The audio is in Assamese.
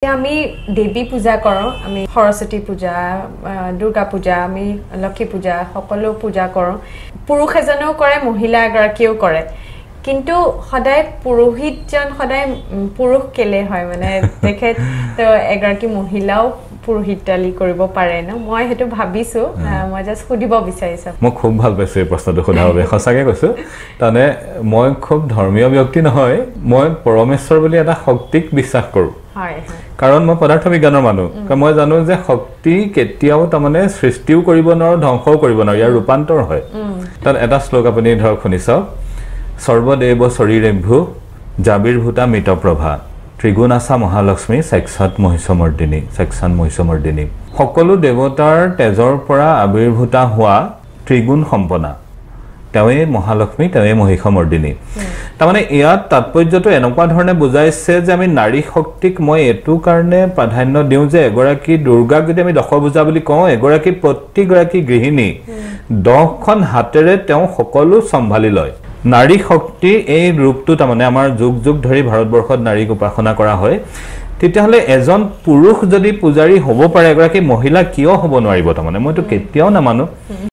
আমি দেৱী পূজা কৰো আমি সৰস্বতী পূজা দুৰ্গা পূজা আমি লক্ষ্মী পূজা সকলো পূজা কৰো পুৰুষ এজনেও কৰে মহিলা এগৰাকীও কৰে কিন্তু সদায় পুৰোহিতজন সদায় পুৰুষ কেলে হয় মানে দেখে তো এগৰাকী মহিলাও পুৰোহিতালি কৰিব পাৰে ন মই হেতু ভাবিছো মই জাস্ট সুধিব বিচাৰিছো মই খুব ভাল পাইছো এই প্ৰশ্নটো সোধা বাবে সঁচাকৈ কৈছো তানে মই খুব ধৰ্মীয় ব্যক্তি নহয় মই পৰমেশ্বৰ বুলি এটা শক্তিক বিশ্বাস কৰো কাৰণ মই পদাৰ্থ বিজ্ঞানৰ মানুহ কাৰণ মই জানো যে শক্তি কেতিয়াও তাৰমানে সৃষ্টিও কৰিব নোৱাৰো ধ্বংসও কৰিব নোৱাৰো ইয়াৰ ৰূপান্তৰ হয় তাত এটা শ্লোক আপুনি ধৰক শুনিছক সৰ্বদেৱ শৰীৰেভ্যু জাবিৰ্ভূতা মিতপ্ৰভা ত্ৰিগুণাসা মহালক্ষ্মী সাক্ষাৎ মহিষমৰ্দিনী সকলো দেৱতাৰ তেজৰ পৰা আবিৰ্ভূতা হোৱা ত্ৰিগুণ সম্পনা তেৱে মহালক্ষ্মী তেৱে মহিষমৰ্দিনী তাৰমানে ইয়াত তাৎপৰ্যটো এনেকুৱা ধৰণে বুজাইছে যে আমি নাৰী শক্তিক মই এটো কাৰণে প্ৰাধান্য দিওঁ যে এগৰাকী দুৰ্গাক যদি আমি দশভুজা বুলি কওঁ এগৰাকী প্ৰতিগৰাকী গৃহিণী 10খন হাতেৰে তেওঁ সকলো সম্ভালি লয় নাৰী শক্তি এই ৰূপটো তাৰমানে আমাৰ যুগ যুগ ধৰি ভাৰতবৰ্ষত নাৰীক উপাসনা কৰা হয় তেতিয়াহলে এজন পুৰুষ যদি পূজাৰী হ'ব পাৰে এগৰাকী মহিলা কিয় হ'ব নোৱাৰিব তাৰমানে মইতো কেতিয়াও নামানো